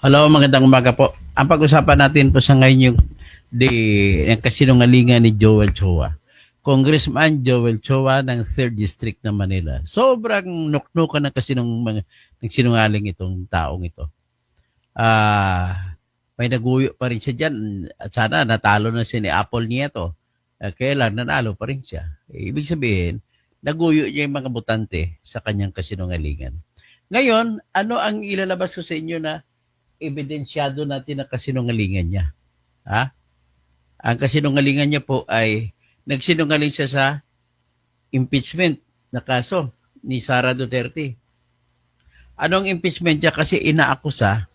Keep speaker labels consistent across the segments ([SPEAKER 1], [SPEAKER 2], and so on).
[SPEAKER 1] Hello, magandang umaga po. Ang pag-usapan natin po sa ngayon yung kasinungalingan ni Joel Chua. Congressman Joel Chua ng 3rd District ng Manila. Sobrang nuknukan ng ng sinungaling itong taong ito. May naguyo pa rin siya dyan. At sana natalo na siya ni Apple Nieto. Kaya lang nanalo pa rin siya. Ibig sabihin, naguyo niya yung mga botante sa kanyang kasinungalingan. Ngayon, ano ang ilalabas ko sa inyo na ebidensyado natin ang kasinungalingan niya? Ha? Ang kasinungalingan niya po ay nagsinungaling siya sa impeachment na kaso ni Sara Duterte. Anong impeachment niya? Kasi inaakusa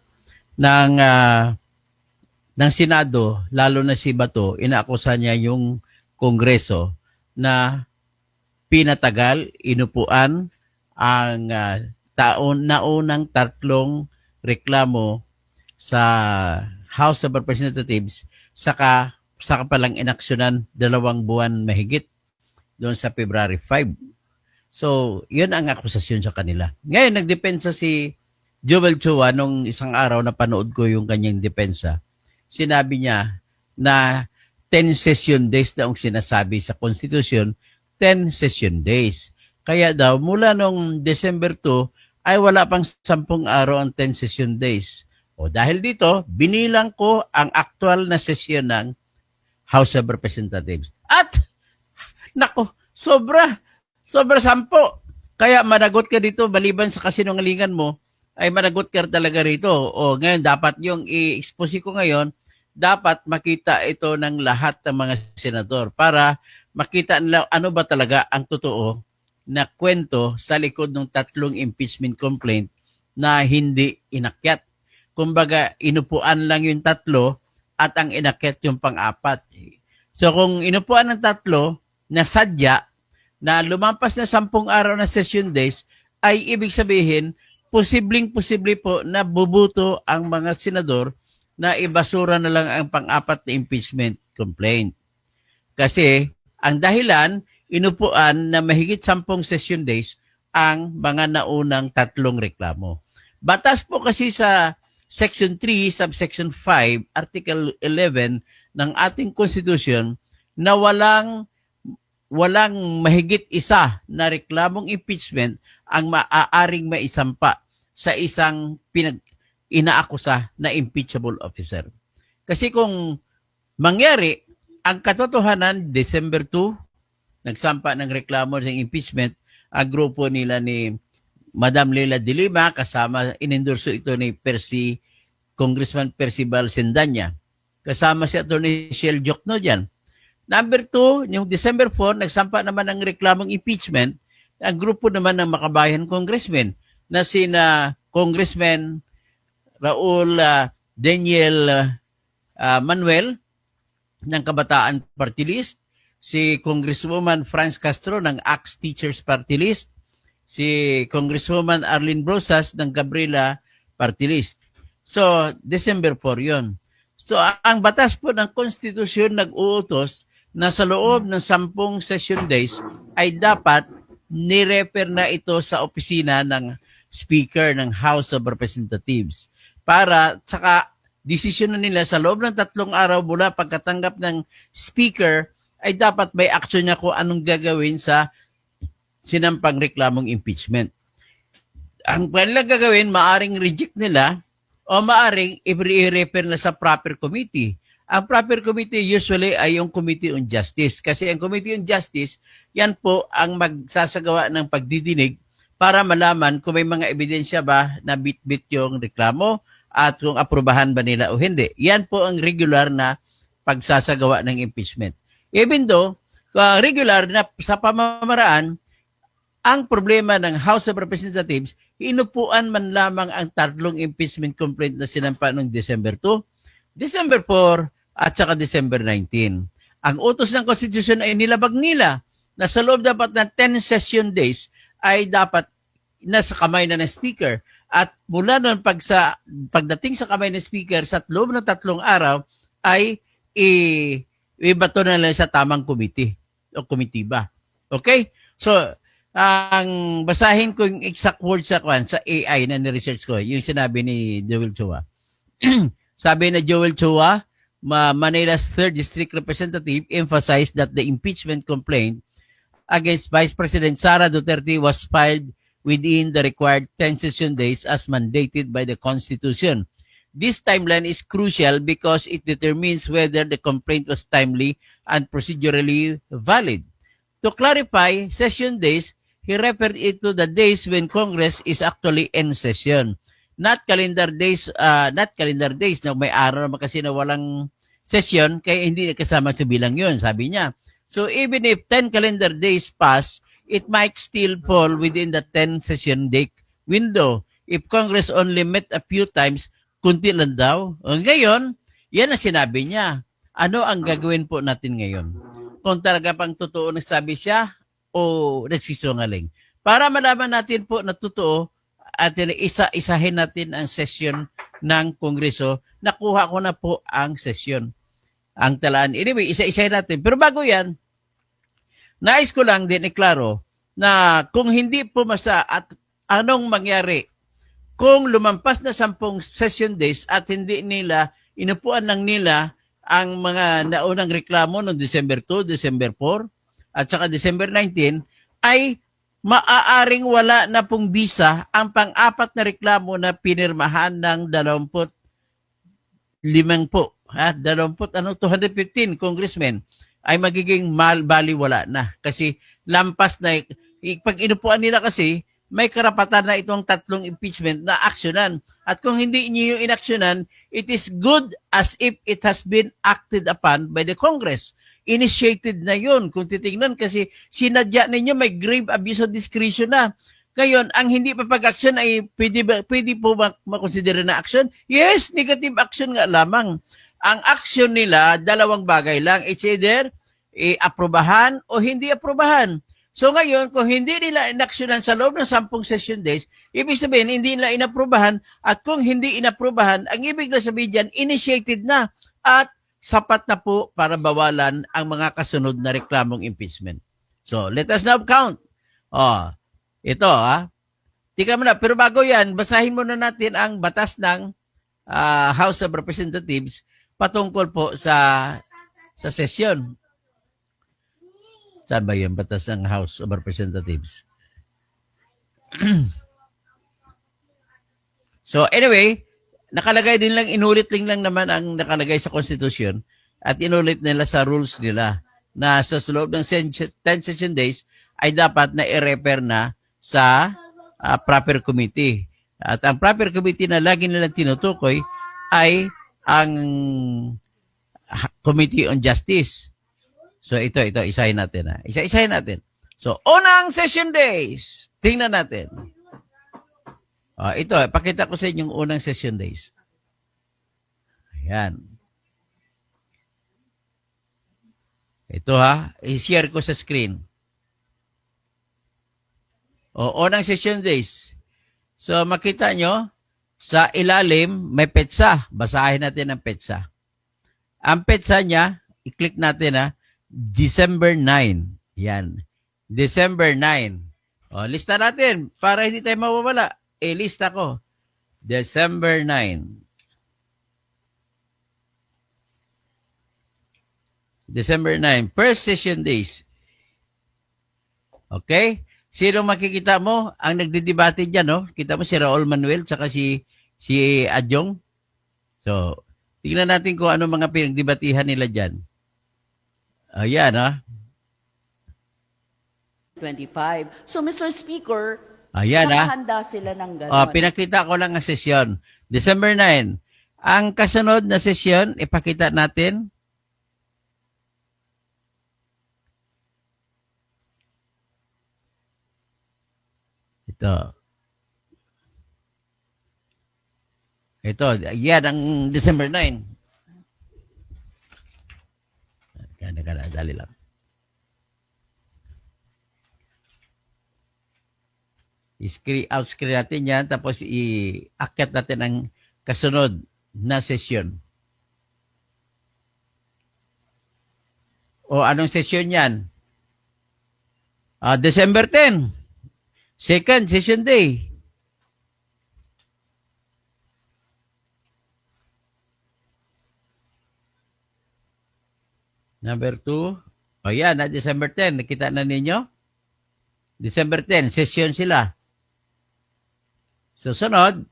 [SPEAKER 1] ng Senado, lalo na si Bato, inaakusa niya yung Kongreso na pinatagal, inupuan ang naunang tatlong reklamo sa House of Representatives saka palang inaksyonan 2 buwan mahigit doon sa February 5. So, yun ang akusasyon sa kanila. Ngayon, nagdepensa si Joel Chua nung isang araw na panood ko yung kanyang depensa. Sinabi niya na 10 session days daw ang sinasabi sa Constitution, 10 session days. Kaya daw, mula nung December 2, ay wala pang 10 araw ang 10 session days. O dahil dito, binilang ko ang aktual na sesyon ng House of Representatives. At, nako, sobra 10. Kaya managot ka dito, maliban sa kasinungalingan mo, ay managot ka talaga rito. O ngayon, dapat yung i-expose ko ngayon, dapat makita ito ng lahat ng mga senador para makita nila ano ba talaga ang totoo na kwento sa likod ng 3 impeachment complaint na hindi inakyat. Kumbaga, inupuan lang yung 3 at ang inakyat yung pang-4. So kung inupuan ng 3 na sadya na lumampas na 10 araw na session days, ay ibig sabihin, posible po na bubuto ang mga senador na ibasura na lang ang pang-4 na impeachment complaint. Kasi ang dahilan, inupuan na mahigit 10 session days ang mga naunang 3 reklamo. Batas po kasi sa Section 3, Subsection 5, Article 11 ng ating Constitution na walang mahigit isa na reklamong impeachment ang maaaring maisampa sa isang inaakusa na impeachable officer. Kasi kung mangyari, ang katotohanan, December 2, nagsampa ng reklamo ng impeachment ang grupo nila ni Madam Leila de Lima, kasama inendorso ito ni Congressman Percival Sendanya. Kasama si Atty. Shell Jokno dyan. Number 2, yung December 4, nagsampa naman ng reklamong impeachment ang grupo naman ng Makabayan Congressmen na sina Congressman Raul Daniel Manuel ng Kabataan Party List, si Congresswoman Franz Castro ng ACT Teachers Party List, si Congresswoman Arlene Brosas ng Gabriela Party List. So, December 4 yun. So, ang batas po ng konstitusyon nag-uutos na sa loob ng 10 session days ay dapat ni-refer na ito sa opisina ng Speaker ng House of Representatives para saka desisyon na nila sa loob ng 3 araw mula pagkatanggap ng Speaker ay dapat may action niya kung anong gagawin sa sinampang reklamong impeachment. Ang kanilang gagawin, maaring reject nila o maaring i-refer na sa proper committee. Ang proper committee usually ay yung Committee on Justice. Kasi ang Committee on Justice, yan po ang magsasagawa ng pagdidinig para malaman kung may mga ebidensya ba na bit-bit yung reklamo at kung aprobahan ba nila o hindi. Yan po ang regular na pagsasagawa ng impeachment. Even though, regular na sa pamamaraan, ang problema ng House of Representatives, inupuan man lamang ang 3 impeachment complaint na sinampa noong December 2, December 4, at saka December 19. Ang utos ng Constitution ay nilabag nila na sa loob dapat ng 10 session days ay dapat nasa kamay na ng Speaker. At mula noon pagdating sa kamay ng Speaker sa loob ng 3 araw ay ibato na lang sa tamang committee o komitiba. Okay? So, ang basahin ko yung exact words sa AI na ni-research ko, yung sinabi ni Joel Chua. Sabi na Joel Chua, Manila's 3rd District Representative, emphasized that the impeachment complaint against Vice President Sara Duterte was filed within the required 10 session days as mandated by the Constitution. This timeline is crucial because it determines whether the complaint was timely and procedurally valid. To clarify, session days, he referred it to the days when Congress is actually in session. Not calendar days, na may araw naman kasi na walang session, kaya hindi kasama sa bilang yun, sabi niya. So even if 10 calendar days pass, it might still fall within the 10 session day window. If Congress only met a few times, kunti lang daw. Ngayon, yan ang sinabi niya. Ano ang gagawin po natin ngayon? Kung talaga pang totoo nagsabi siya o nagsisungaling. Para malaman natin po na totoo at isa-isahin natin ang session ng Kongreso, nakuha ko na po ang session. Ang talaan. Anyway, isa-isahin natin. Pero bago yan, nais ko lang din iklaro na kung hindi pumasa at anong mangyari kung lumampas na 10 session days at hindi nila, inupuan lang nila ang mga naunang reklamo noong December 2, December 4, at saka December 19, ay maaaring wala na pong bisa ang pang-apat na reklamo na pinirmahan ng 25 po. 215 congressmen ay magiging baliwala na kasi lampas na. Pag inupuan nila kasi, may karapatan na itong 3 impeachment na aksyonan. At kung hindi niyo yung inaksyonan, it is good as if it has been acted upon by the Congress. Initiated na yun. Kung titingnan kasi sinadya ninyo may grave abuse of discretion na. Ngayon, ang hindi pa pag-action ay pwede po makonsidera na action? Yes, negative action nga lamang. Ang action nila, 2 bagay lang. It's either aprobahan o hindi aprobahan. So ngayon, kung hindi nila inaksyonan sa loob ng 10 session days, ibig sabihin, hindi nila inaprobahan. At kung hindi inaprobahan, ang ibig na sabihin dyan, initiated na at sapat na po para bawalan ang mga kasunod na reklamong impeachment. So, let us now count. Ito Tika mo na, pero bago yan, basahin muna natin ang batas ng House of Representatives patungkol po sa session. Saan ba yung batas ng House of Representatives? So anyway, nakalagay din lang, inulit lang naman ang nakalagay sa Constitution at inulit nila sa rules nila na sa loob ng 10 session days ay dapat na i-refer na sa proper committee. At ang proper committee na lagi nilang tinutukoy ay ang Committee on Justice. So ito, isahin natin. Isa-isahin natin. So, unang session days. Tingnan natin. Ito, pakita ko sa inyo yung unang session days. Ayan. Ito i-share ko sa screen. Unang session days. So, makita nyo, sa ilalim, may petsa. Basahin natin ang petsa. Ang petsa niya, i-click natin December 9. Yan. December 9. Lista natin para hindi tayo mawawala. Lista ko. December 9. December 9. First session days. Okay? Sino makikita mo? Ang nagdidebate dyan, no? Kita mo si Raul Manuel tsaka si Adjong. So, tingnan natin kung ano mga pinagdebatihan nila dyan. Ayan,
[SPEAKER 2] 25. So, Mr. Speaker,
[SPEAKER 1] ayan,
[SPEAKER 2] nakahanda sila ng gano'n.
[SPEAKER 1] Pinakita ko lang ang sesyon. December 9. Ang kasunod na sesyon, ipakita natin. Ito, yan ang December 9. Dali lang. Out-screen natin yan, tapos i-akyat natin ang kasunod na session. Anong session yan? December 10. Second session day. Number 2. O yan, na December 10. Nakita na ninyo? December 10, session sila. Susunod,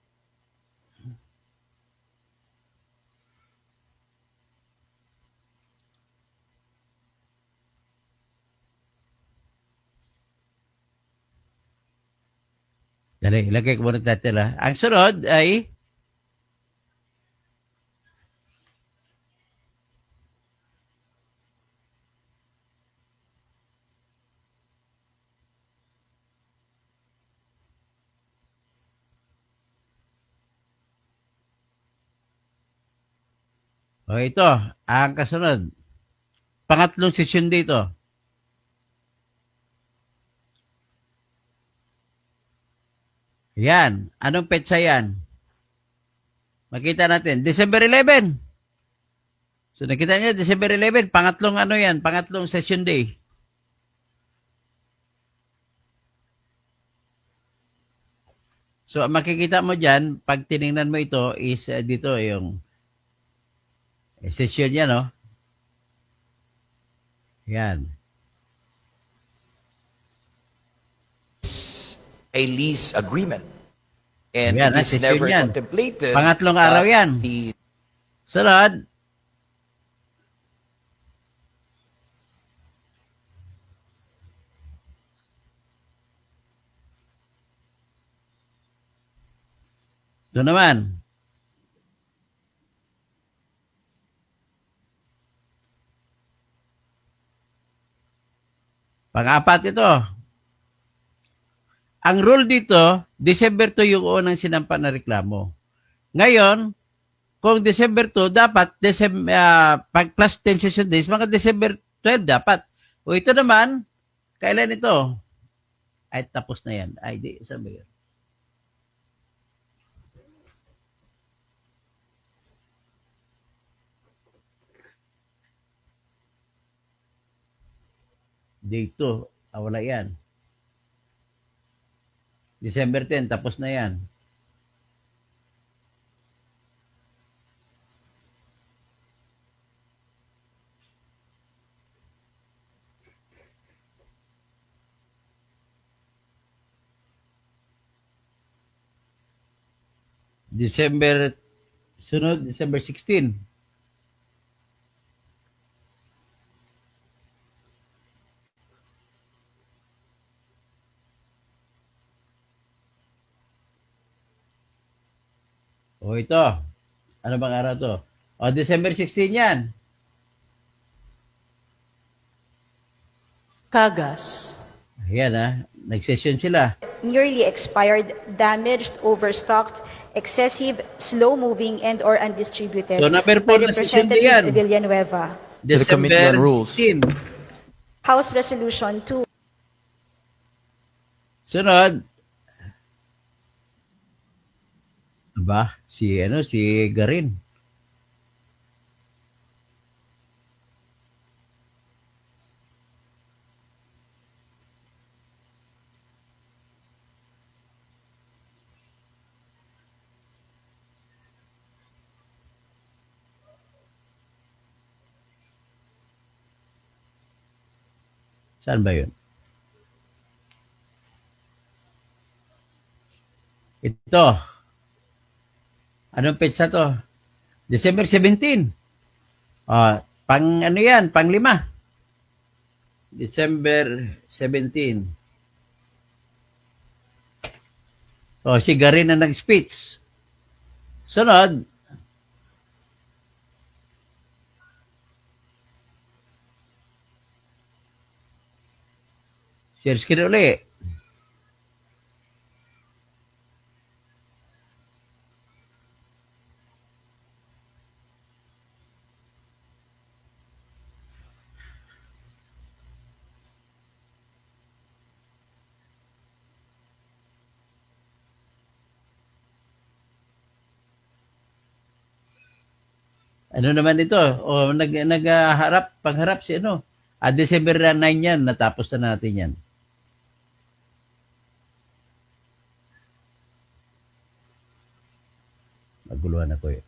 [SPEAKER 1] dali, ilagay ko muna natin ha. Ang sunod ay ito, ang kasunod. Pangatlong session dito. Yan. Anong petsa yan? Makita natin. December 11. So nakita niyo, December 11. Pangatlong ano yan? Pangatlong session day. So makikita mo dyan, pag tinignan mo ito, is dito yung session yan, no? Yan.
[SPEAKER 3] A lease agreement. And
[SPEAKER 1] Yan,
[SPEAKER 3] it is
[SPEAKER 1] session
[SPEAKER 3] never
[SPEAKER 1] yan.
[SPEAKER 3] contemplated
[SPEAKER 1] Pangatlong
[SPEAKER 3] that
[SPEAKER 1] araw yan.
[SPEAKER 3] the
[SPEAKER 1] Sunod. Ito naman. Pang-apat ito. Ang rule dito, December 2 yung unang sinampa na reklamo. Ngayon, kung December 2, dapat pag plus 10 session days, mga December 12 dapat. O ito naman, kailan ito? Ay, tapos na yan. Ay, di, saan ba yun? Dito, wala yan. December 10, tapos na yan. December, sunod, December 16. O ito, ano bang araw to? O December 16 yan.
[SPEAKER 2] Kagas.
[SPEAKER 1] Ayan ha, nag-session sila.
[SPEAKER 4] Nearly expired, damaged, overstocked, excessive, slow-moving, and or undistributed
[SPEAKER 1] So, number
[SPEAKER 4] by
[SPEAKER 1] 4 na session din yan.
[SPEAKER 4] Representative Villanueva.
[SPEAKER 3] the Committee
[SPEAKER 1] December
[SPEAKER 3] on Rules.
[SPEAKER 1] 16.
[SPEAKER 4] House Resolution 2.
[SPEAKER 1] Sunod. Aba, si Garin. Saan ba yun? Ito. Anong petsa to? December 17. Pang ano yan? Pang 5. December 17. Si Garin na nag-speech. Sunod. Si Erskine uli. Ano naman ito? Pangharap si ano? December 9 yan, natapos na natin yan. Naguluhan ako eh.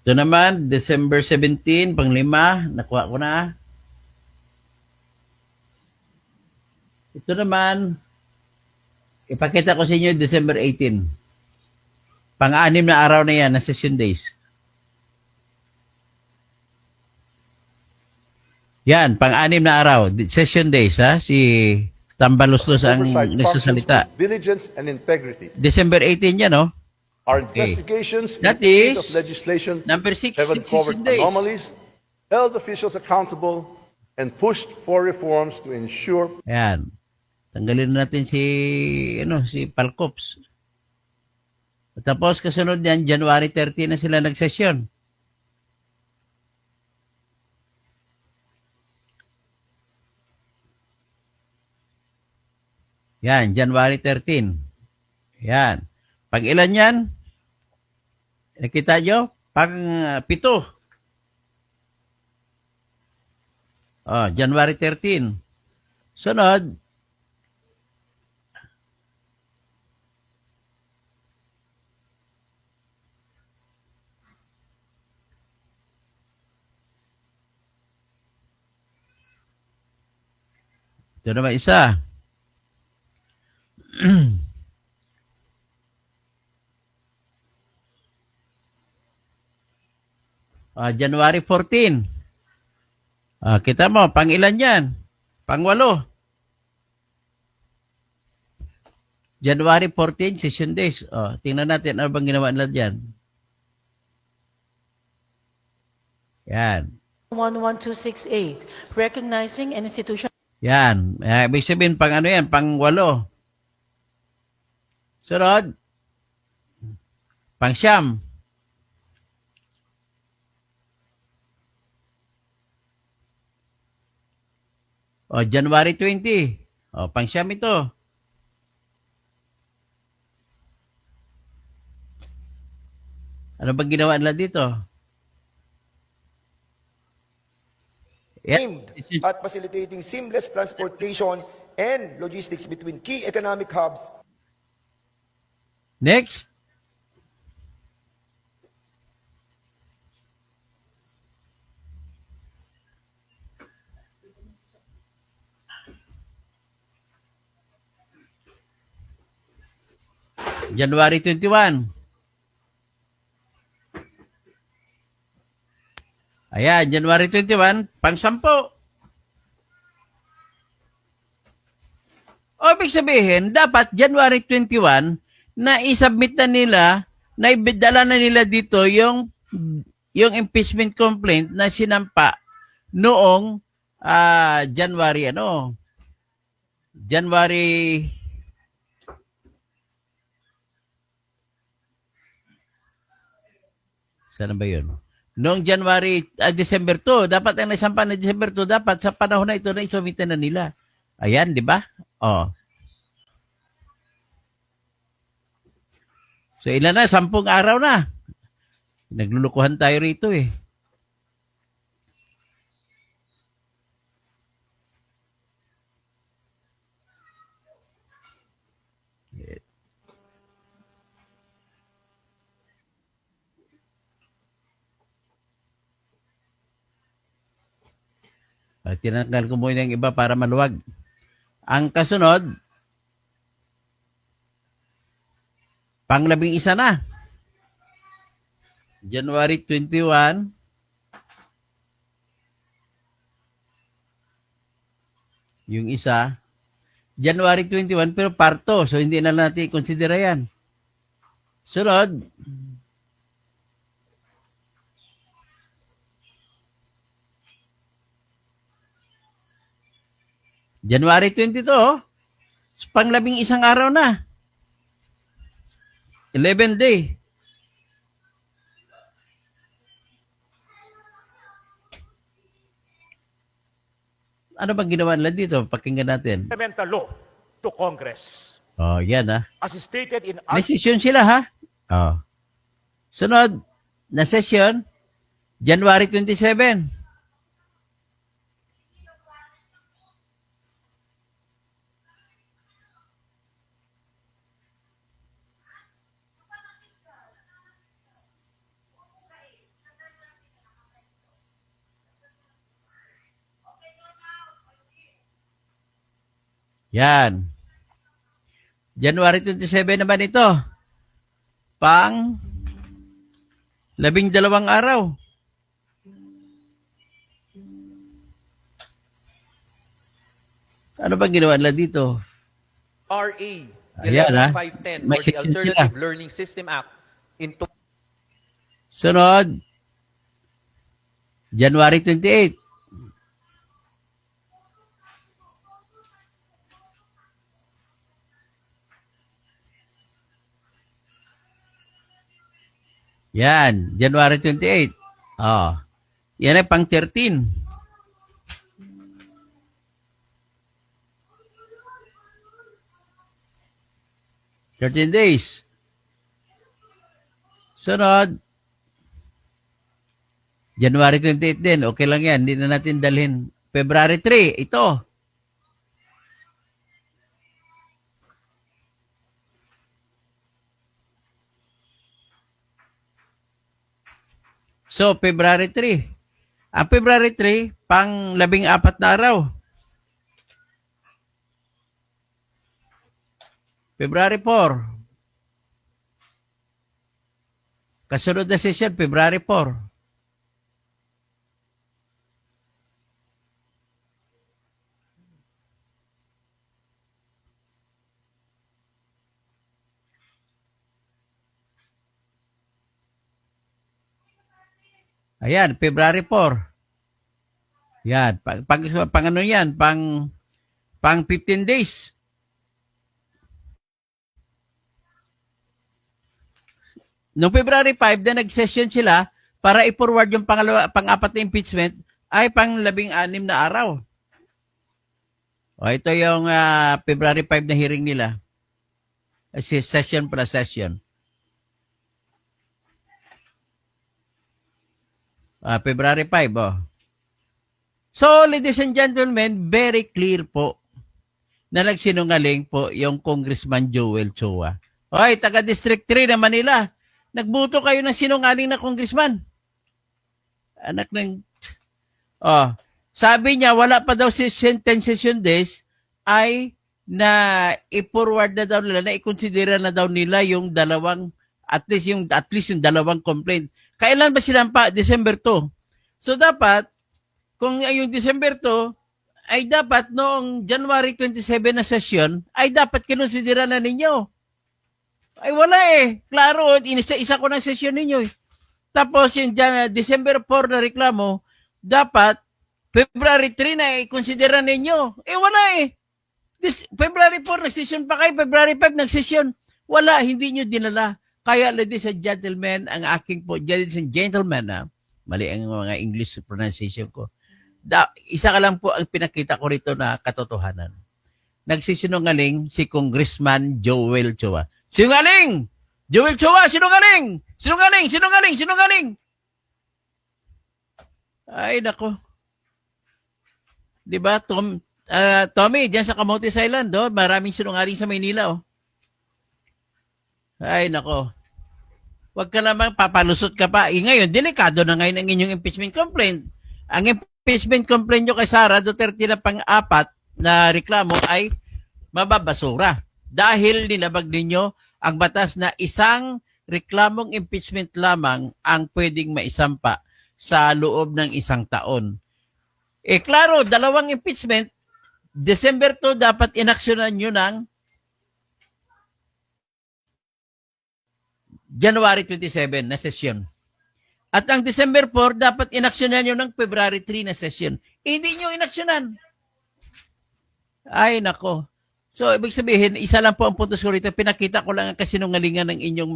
[SPEAKER 1] Ito naman, December 17, pang-5, nakuha ko na. Ito naman, ipakita ko sa inyo, December 18. Pang-anim na araw na yan, na session days. Yan, pang-anim na araw, session days, ha? Si Tambaluslos ang
[SPEAKER 5] Oversight
[SPEAKER 1] nagsasalita.
[SPEAKER 5] functions with diligence and integrity.
[SPEAKER 1] December 18 yan, no?
[SPEAKER 5] Our
[SPEAKER 1] Okay.
[SPEAKER 5] investigations
[SPEAKER 1] That
[SPEAKER 5] in the field
[SPEAKER 1] is
[SPEAKER 5] of legislation
[SPEAKER 1] number 6,
[SPEAKER 5] have uncovered
[SPEAKER 1] session days.
[SPEAKER 5] anomalies, held officials accountable, and pushed for reforms to ensure
[SPEAKER 1] Yan. Tanggalin na natin si Palcops. Tapos kasunod yan, January 30 na sila nagsesyon. Yan, January 13. Yan. Pag ilan yan? Nakita nyo? Pang 7. Oh, January 13. Sunod, ito naman isa. January 14. Kita mo, pang ilan yan? Pang 8. January 14, session days. Tingnan natin ano bang ginawa nila dyan. Yan.
[SPEAKER 6] 11268, recognizing an institution.
[SPEAKER 1] Yan. Ibig sabihin, pang ano yan? Pang 8. Sunod. Pang 9. January 20. Pang 9 ito. Ano bang ginawa nila dito?
[SPEAKER 7] Aimed at facilitating seamless transportation and logistics between key economic hubs.
[SPEAKER 1] Next. January 21. Ayan, January 21, pang 10. Ibig sabihin, dapat January 21, na isubmit na nila, na ibidala na nila dito yung impeachment complaint na sinampa noong January, sana ba yun? Noong December 2, dapat ang naisampa na December 2, dapat sa panahon na ito na isubmit na nila. Ayan, di ba? So, ilan na? 10 araw na. Naglulukuhan tayo rito eh. Tinanggal ko muna yung iba para maluwag. Ang kasunod, pang-11 na. January 21. Yung isa. January 21 pero parto. So hindi na natin consider yan. Sunod. January 22. Pang-11 araw na. 11 day. Ano bang ginawa nila dito? Pakinggan natin.
[SPEAKER 8] Fundamental law to Congress.
[SPEAKER 1] Yan
[SPEAKER 8] As stated in
[SPEAKER 1] May session sila ha? Sunod na session, January 27. Yan. January 27 naman ito. Pang 12 araw. Ano bang ginawa nila dito?
[SPEAKER 9] RA
[SPEAKER 1] Ayan, ha?
[SPEAKER 9] 11510
[SPEAKER 1] May
[SPEAKER 9] or the
[SPEAKER 1] section sila.
[SPEAKER 9] Alternative Learning System Act into
[SPEAKER 1] Sunod, January 28. Yan, January 28. Oh. Yan ay pang 13. Days. Sunod, January 28 din. Okay lang yan. Hindi na natin dalhin. February 3. Ito. So, February 3. Ang February 3, pang 14 na araw. February 4. Kasunod na session, February 4. Ayan, February 4. Yan, pang ano yan, pang 15 days. Noong February 5 na nag-session sila para i-forward yung pang-apat na impeachment ay pang 16 na araw. O, ito yung February 5 na hearing nila. Session para session. February 5, oh. So, ladies and gentlemen, very clear po na nagsinungaling po yung Congressman Joel Chua. Hoy, taga District 3 na Manila. Nagbuto kayo ng sinungaling na congressman. Anak ng... Oh, sabi niya, wala pa daw 10 session days ay na i-forward na daw nila, na i-consider na daw nila yung dalawang, at least yung dalawang complaint. Kailan ba sinampa? December 2. So dapat, kung yung December 2, ay dapat noong January 27 na session, ay dapat kinonsidera na ninyo. Ay wala eh. Klaro, isa ko ng session ninyo eh. Tapos yung December 4 na reklamo, dapat February 3 na i-considera ninyo. Eh wala eh. February 4 nag-session pa kayo, February 5 nag-session. Wala, hindi nyo dinala. Kaya ladies and gentlemen, ang aking po, ladies and gentlemen, mali ang mga English pronunciation ko. Isa ka lang po ang pinakita ko rito na katotohanan. Nagsisinungaling si Congressman Joel Chua. Sinungaling! Joel Chua, sinungaling! Sinungaling! Sinungaling! Sinungaling! Ay, nako. Diba, Tommy, dyan sa Camotes Island, oh, maraming sinungaling sa Maynila, oh. Ay, nako. Huwag ka naman papalusot ka pa. Ngayon, delikado na ngayon ang inyong impeachment complaint. Ang impeachment complaint nyo kay Sara Duterte na pang-apat na reklamo ay mababasura. Dahil nilabag ninyo ang batas na isang reklamong impeachment lamang ang pwedeng maisampa sa loob ng isang taon. Eh, klaro, dalawang impeachment, December 2 dapat inaksyonan nyo ng January 27 na session. At ang December 4, dapat inaksyonan nyo ng February 3 na session. Hindi nyo inaksyonan. Ay, nako. So, ibig sabihin, isa lang po ang puntos ko rito. Pinakita ko lang ang kasinungalingan ng inyong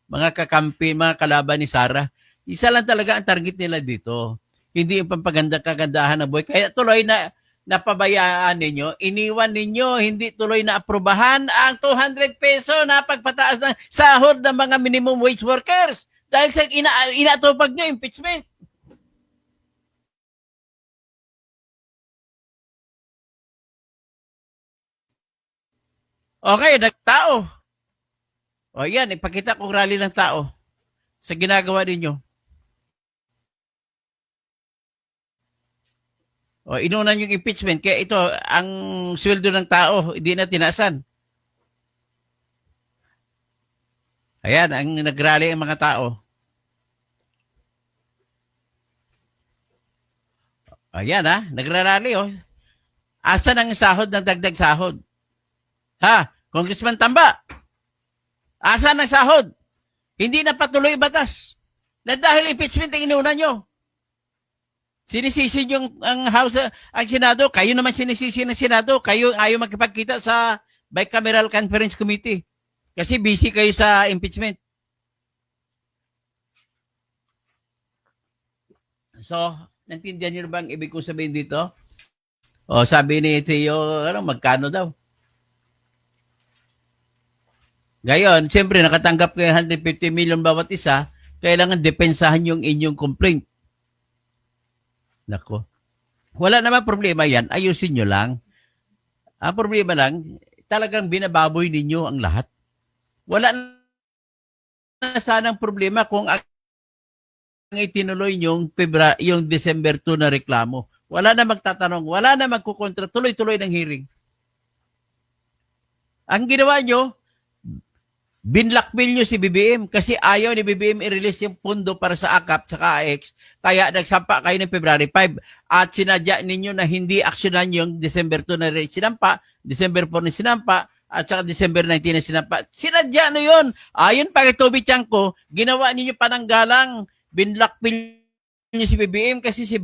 [SPEAKER 1] mga kakampi, mga kalaban ni Sara. Isa lang talaga ang target nila dito. Hindi yung kagandahan ng buhay. Kaya tuloy na napabayaan ninyo, iniwan ninyo, hindi tuloy na aprobahan ang 200 peso na pagpataas ng sahod ng mga minimum wage workers dahil sa inatupag nyo impeachment. Okay, nagtao. O yan, ipakita kong rally ng tao sa ginagawa ninyo. O, inunan yung impeachment. Kaya ito, ang sweldo ng tao, hindi na tinaasan. Ayan, ang nagrally ang mga tao. Ayan nagrarally oh. Asan ang sahod ng dagdag sahod? Ha? Congressman Tamba? Asan ang sahod? Hindi na patuloy batas. Na dahil impeachment ang inuna nyo. Sinisisi nyo ang House, ang Senado. Kayo naman sinisisi ng Senado. Kayo ayaw magkipagkita sa Bicameral Conference Committee. Kasi busy kayo sa impeachment. So, nantindihan nyo na ba ang ibig kong sabihin dito? O, sabi ni Theo, magkano daw? Ngayon, siyempre, nakatanggap kayo 150 million bawat isa, kailangan depensahan yung inyong complaint. Nako. Wala naman problema yan. Ayusin nyo lang. Ang problema lang, talagang binababoy ninyo ang lahat. Wala na sanang problema kung ang itinuloy yung December 2 na reklamo. Wala na magtatanong, wala na magkukontra, tuloy-tuloy ng hearing. Ang ginawa nyo, binlockmail nyo si BBM kasi ayaw ni BBM i-release yung pondo para sa AKAP sa AX. Kaya nagsampa kayo ng February 5 at sinadya ninyo na hindi aksyonan yung December 2 na sinampa, December 4 na sinampa, at saka December 19 na sinampa. Sinadya na yun. Ayon pa kay Toby Chanko, ginawa ninyo pananggalang, binlockmail nyo si BBM kasi si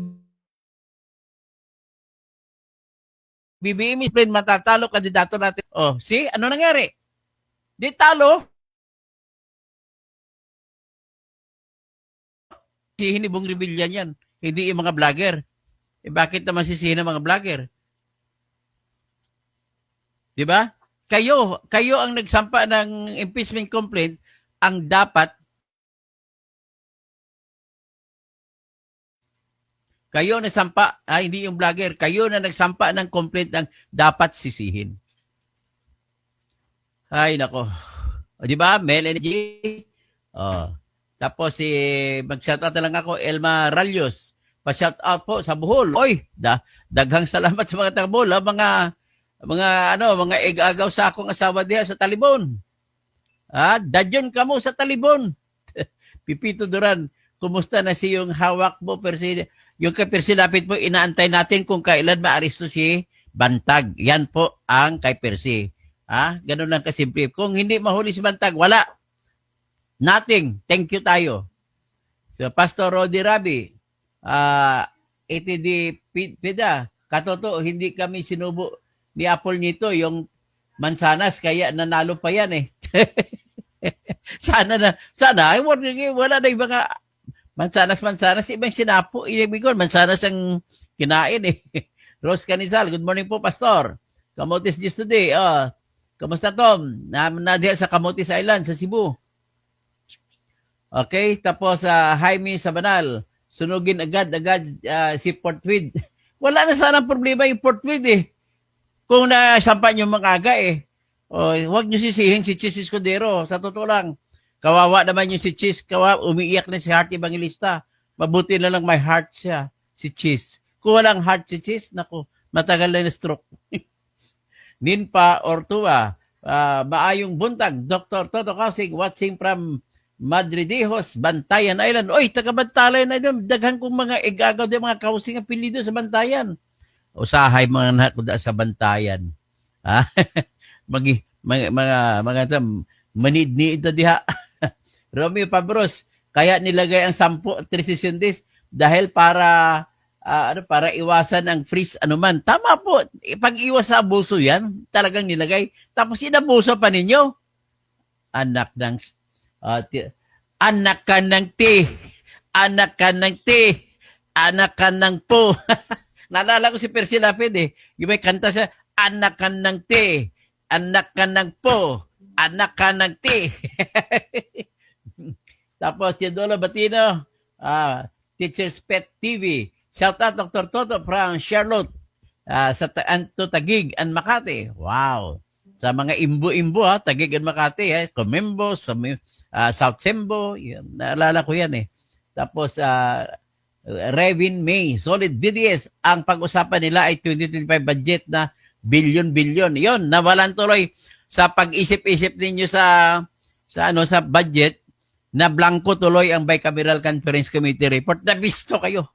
[SPEAKER 1] BBM is matatalo kandidato natin. Oh, see? Ano nangyari? Di talo. Sisihin ni Bong Revilla yan. Hindi yung mga vlogger. Bakit naman sisihin ng mga vlogger? Di ba? Kayo ang nagsampa ng impeachment complaint, ang dapat kayo na sampa, hindi yung vlogger, kayo na nagsampa ng complaint ng dapat sisihin. Ay, nako. O, di ba? Mel Energy. Tapos, mag-shoutout na lang ako, Elma Ralios. Pa-shoutout po sa Bohol. Oy, daghang salamat sa mga taga Bohol. Mga egagaw sa akong asawa diha sa Talibon. Dadyon kamo sa Talibon. Pipito Duran, kumusta na si yung hawak mo, yung kay Percy Lapid po, inaantay natin kung kailan maaresto si Bantag. Yan po ang kay Percy. Ganun lang kasimple. Kung hindi mahuli si Bantag, wala. Nothing. Thank you tayo. So, Pastor Rodi Rabi, ATD Pida, katoto, hindi kami sinubo ni Apple nito, yung mansanas, kaya nanalo pa yan eh. Sana, wala na yung mga mansanas, ibang sinapo, ibig ko, mansanas ang kinain eh. Rose Canizal, good morning po, Pastor. Camotes News Today. Kamusta, Tom? Nadiha sa Camotes Island, sa Cebu. Okay, tapos Jaime Sabanal, sunugin agad si Portweed. Wala na sana problema yung Portweed eh. Kung nasampa nyo mga eh. Huwag nyo sisihin si Chis Escudero. Sa totoo lang, kawawa naman yung si Chis. Umiiyak na si Heart Evangelista. Mabuti na lang may heart siya, si Chis. Kung walang heart si Chis, naku, matagal na yung stroke. Ninpa Ortua, maayong buntag, Dr. Toto Kausig, watching from Madridejos, Bantayan Island. Oy, taga Bantayan Island. Daghan kong mga igagaw din, mga kausing apelido sa Bantayan. Usahay mga nakuda sa Bantayan. Mga manid-niid na diha. Romeo Pabros, kaya nilagay ang 10 transition days dahil para iwasan ang freeze anuman. Tama po, pag-iwas sa abuso yan, talagang nilagay. Tapos inabuso pa ninyo. Anak ka ng po. Naalala ko si Percy Lapid eh. Yung may kanta siya, anak ka ng te, anak ka ng po, anak ka ng te. Tapos, Teodoro Batino, Teacher's Pet TV. Shout out Dr. Toto from Charlotte, sa Tagig and Makati. Wow. Sa mga imbo-imbo, Tagig and Makati, Comembo, sa South Sembo, naalala ko yan eh. Tapos, Revin May, solid DDS. Ang pag-usapan nila ay 2025 budget na bilyon-bilyon. Yon, nawalan tuloy sa pag-isip-isip ninyo sa budget na blanco tuloy ang Bicameral Conference Committee report. Nabisto kayo.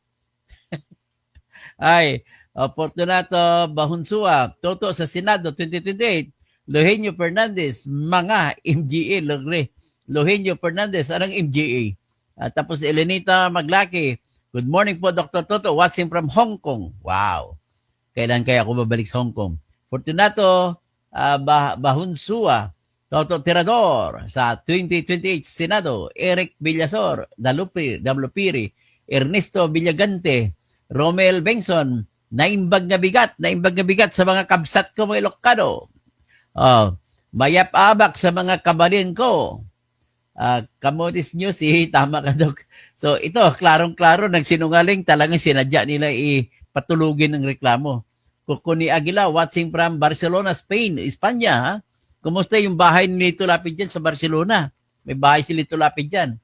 [SPEAKER 1] Ay, Fortunato Bahunsua, Toto sa Senado 2028, Eugenio Fernandez, mga MGA, Eugenio Fernandez, anong MGA? Tapos Elenita Maglaki, good morning po Dr. Toto, watching from Hong Kong. Wow. Kailan kaya ako babalik sa Hong Kong? Fortunato Bahunsua, Toto Tirador sa 2028 Senado, Eric Villasor, Dalupiri, Ernesto Villagante, Romel Bengson, naimbag na bigat sa mga kabsat ko mga Ilocano. Mayap abak sa mga kabalin ko. Kamotis News, tama ka Dok. So ito, klarong-klaro, nagsinungaling, talagang sinadya nila ipatulugin ng reklamo. Kukuni Aguila, watching from Barcelona, Spain, Espanya. Ha? Kumusta yung bahay ni Lito Lapid dyan sa Barcelona? May bahay si Lito Lapid dyan.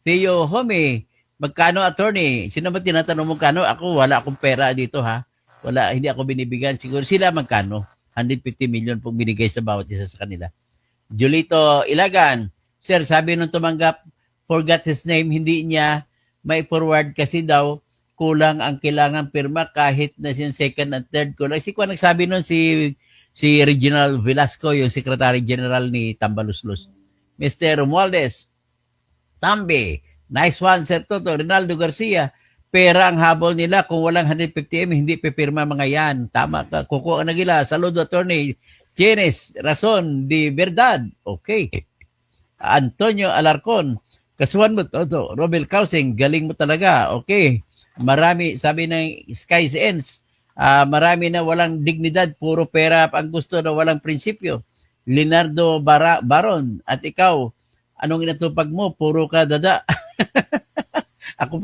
[SPEAKER 1] Theo Home, magkano attorney? Sino ba tinatanong mo kano? Ako, wala akong pera dito ha. Wala, hindi ako binibigyan. Siguro sila magkano? 150 million pong binigay sa bawat isa sa kanila. Julito Ilagan, sir, sabi nung tumanggap, forgot his name, hindi niya may forward kasi daw kulang ang kailangan pirma kahit na sin second and third kulang. Si Kwan nagsabi nun si Reginald Velasco, yung Secretary General ni Tambaluslos. Mr. Romualdez, Tambi, nice one, Sir Toto. Rinaldo Garcia, pera ang habol nila. Kung walang 150M, hindi pipirma mga yan. Tama ka. Kuko ang nagila. Saludo, Attorney Jenes Rason de Verdad. Okay. Antonio Alarcon, kasuhan mo, Toto. Robel Kausing, galing mo talaga. Okay. Marami, sabi ng Skies Ends, marami na walang dignidad, puro pera ang gusto na walang prinsipyo. Leonardo Baron, at ikaw, anong inatupag mo? Puro ka dada. Ako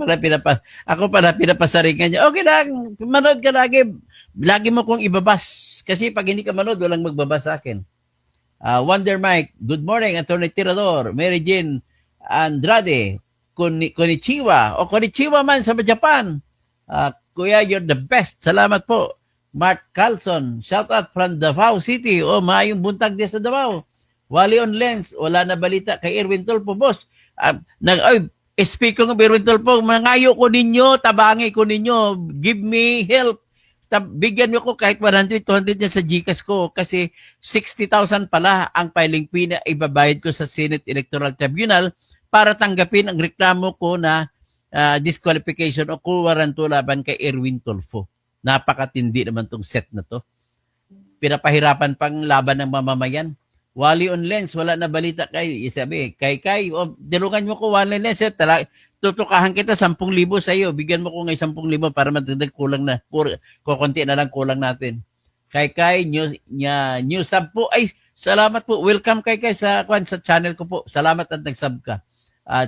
[SPEAKER 1] pala pinapasaringan niya. Okay lang, manood ka lagi. Lagi mo kong ibabas. Kasi pag hindi ka manood, walang magbabas sa akin. Wonder Mike, good morning, Attorney Tirador, Mary Jane Andrade, Konnichiwa. Konnichiwa man sa Japan. Kuya, you're the best. Salamat po. Mark Carlson, shout out from Davao City. Maayong buntag din sa Davao. Wally on Lens, wala na balita kay Erwin Tulfo, boss. Speaking of Erwin Tulfo, mangayo ko ninyo, tabangi ko ninyo, give me help. Bigyan mo ko kahit 100, 200 yan sa GCash ko kasi 60,000 pala ang filing fee na ibabayad ko sa Senate Electoral Tribunal para tanggapin ang reklamo ko na disqualification o kuwaranto laban kay Erwin Tulfo. Napakatindi naman tong set na to. Pinapahirapan pang laban ng mamamayan. Wally on Lens, wala na balita kay isabi. Kay, dilungan mo ko Wally on Lens. Tutukahan kita 10,000 sa iyo. Bigyan mo ko ng 10,000 para madagdag kulang na. Kukunti na lang kulang natin. Kay, new sub po. Ay, salamat po. Welcome kay sa channel ko po. Salamat at nag-sub ka.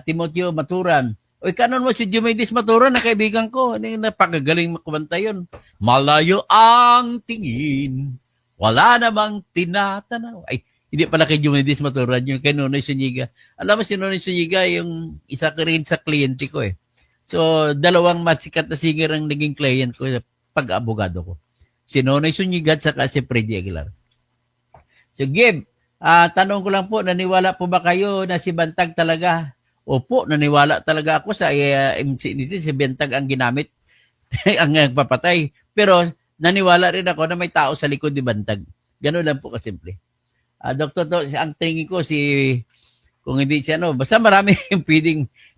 [SPEAKER 1] Timoteo Maturan. Uy, kanon mo si Jumedis Maturan na kaibigan ko. Napakagaling makumanta yun. Malayo ang tingin. Wala namang tinatanaw. Ay, hindi pala kay Jumedis Maturan yun. Kay Nonoy Suniga. Alam mo si Nonoy Suniga yung isa ka rin sa kliyente ko eh. So, dalawang masikat na singer ang naging client ko pag-abogado ko. Si Nonoy Suniga at saka si Freddy Aguilar. So, Gib, tanong ko lang po, naniwala po ba kayo na si Bantag talaga? Opo, naniwala talaga ako sa MC nito, si Bantag ang ginamit, ang nagpapatay. Pero naniwala rin ako na may tao sa likod ni Bantag. Ganun lang po kasimple. Dr. ang tingin ko kung hindi siya, basta marami yung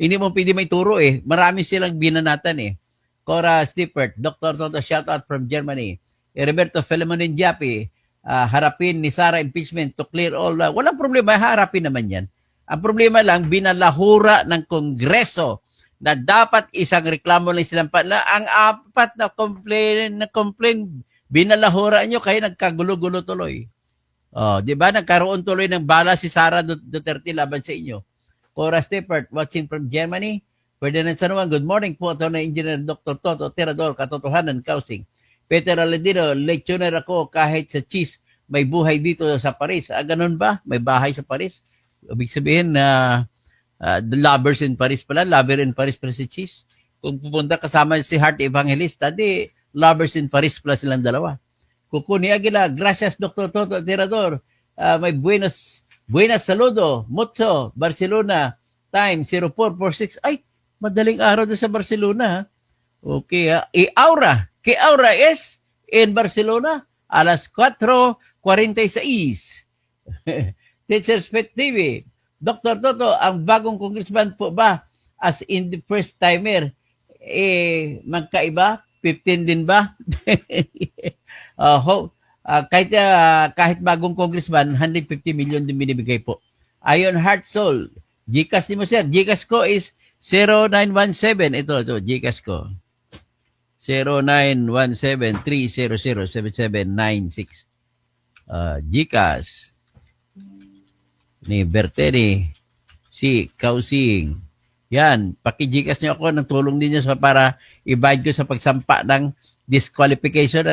[SPEAKER 1] hindi mo pwedeng may turo eh. Marami silang binanatan eh. Cora Stippert, Dr. Toto, shout out from Germany. Roberto Felemonin Japi, harapin ni Sara impeachment to clear all. Walang problema, harapin naman yan. Ang problema lang, binalahura ng Kongreso na dapat isang reklamo lang silang na ang apat na complain, binalahura nyo kaya nagkagulo-gulo tuloy. Di ba? Nagkaroon tuloy ng bala si Sara Duterte laban sa inyo. Cora Stippert, watching from Germany. Ferdinand Sanuan, good morning po. Ito na Engineer Dr. Toto Tirador, Katotohanan, Kausing. Peter Aladino, lectioner ako kahit sa cheese. May buhay dito sa Paris. Ganun ba? May bahay sa Paris? Ibig sabihin na lovers in Paris pala. Lover in Paris pala si cheese. Kung pupunta kasama si Heart Evangelista, di lovers in Paris plus silang dalawa. Kukuni Aguila, gracias Dr. Toto Tirador. May buenas saludo, Mucho, Barcelona, time 0446. Ay, madaling araw doon sa Barcelona. Ha? Okay, Aura es en Barcelona a las 4:46. Teacher's Pet TV. Dr. Toto, ang bagong congressman po ba as in the first timer, magkaiba? 15 din ba? Kahit bagong congressman, 150 million din binibigay po. Ayon Heart Soul, Gcash ni mo sir. Gcash ko is 0917. Ito, Gcash ko. 0917-300-7796. Gcash ni Berteni si Kausing. Yan, paki-Gcash niyo ako ng tulong ninyo para i-bayad ko sa pagsampa ng disqualification,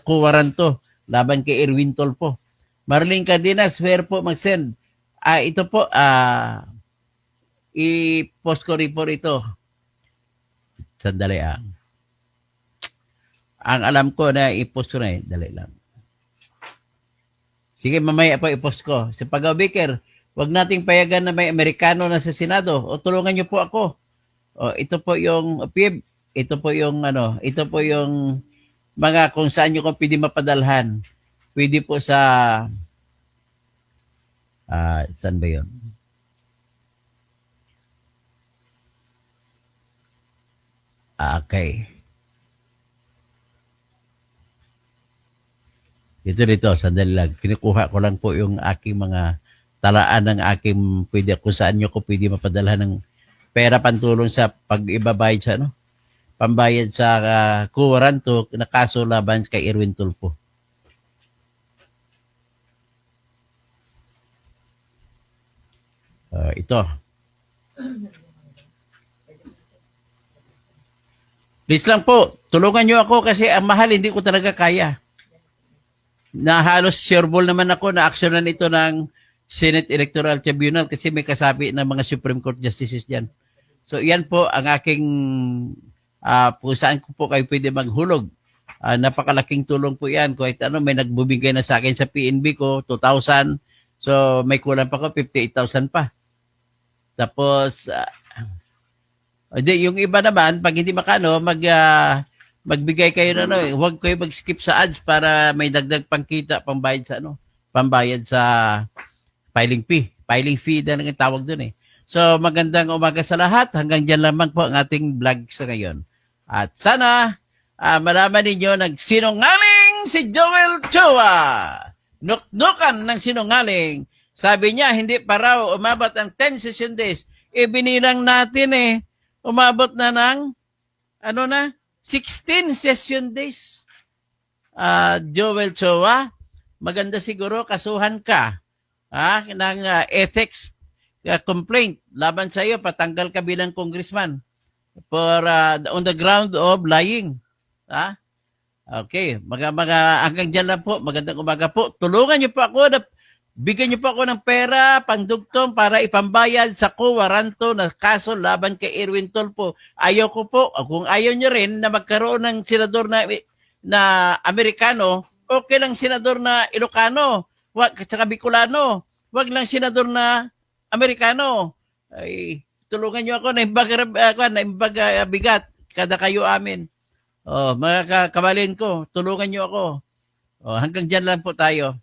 [SPEAKER 1] kuwaranto laban kay Erwin Tolpo. Marlene Cardenas, swear po mag-send. Ito po, i-post ko rin po ito. Sandali Ang alam ko na i-post ko na dali lang. Sige, mamaya po i-post ko. Sa Pagaw Baker, wag nating payagan na may Amerikano na sa Senado. O tulungan niyo po ako. O ito po yung PIB, ito po yung mga kung saan niyo ko pwede mapadalhan. Pwede po sa saan ba 'yon? Okay. Dito, sandali lang. Kinukuha ko lang po yung aking mga talaan ng aking kung saan nyo ko pwede mapadala ng pera pantulong sa pag-ibabayad sa pambayad sa kuwaranto na kaso laban kay Erwin Tulfo. Ito. Please lang po, tulungan nyo ako kasi ang mahal hindi ko talaga kaya. Na halos sureball naman ako na aksyonan ito ng Senate Electoral Tribunal kasi may kasabi ng mga Supreme Court Justices dyan. So yan po ang aking kung saan ko po kayo pwede maghulog. Napakalaking tulong po yan. Kahit may nagbubigay na sa akin sa PNB ko, 2,000. So may kulang pa ko, 58,000 pa. Tapos, yung iba naman, pag hindi makano, magbigay kayo huwag kayo mag-skip sa ads para may dagdag pangkita, pambayad sa filing fee. Filing fee na ang tawag dun eh. So, magandang umaga sa lahat. Hanggang dyan lamang po ang ating vlog sa ngayon. At sana, malaman ninyo, nagsinungaling si Joel Chua. Nuknukan ng sinungaling. Sabi niya, hindi pa raw umabot ang 10 session days. Binilang natin umabot na ng, 16 session days. Joel Chua, maganda siguro kasuhan ka ng ethics complaint laban sa iyo, patanggal ka bilang congressman for on the ground of lying. Okay, hanggang dyan lang po. Magandang umaga po. Tulungan niyo po ako, bigyan niyo po ako ng pera, pangdugtong para ipambayad sa kuwaranto na kaso laban kay Erwin Tulfo. Ayaw ko po, kung ayaw niyo rin na magkaroon ng senador na Amerikano, okay lang senador na Ilocano, wag tsaka Bicolano, wag lang senador na Amerikano. Ay, tulungan niyo ako na imbaga bigat kada kayo amin. Mga kabalin ko, tulungan niyo ako. Hanggang dyan lang po tayo.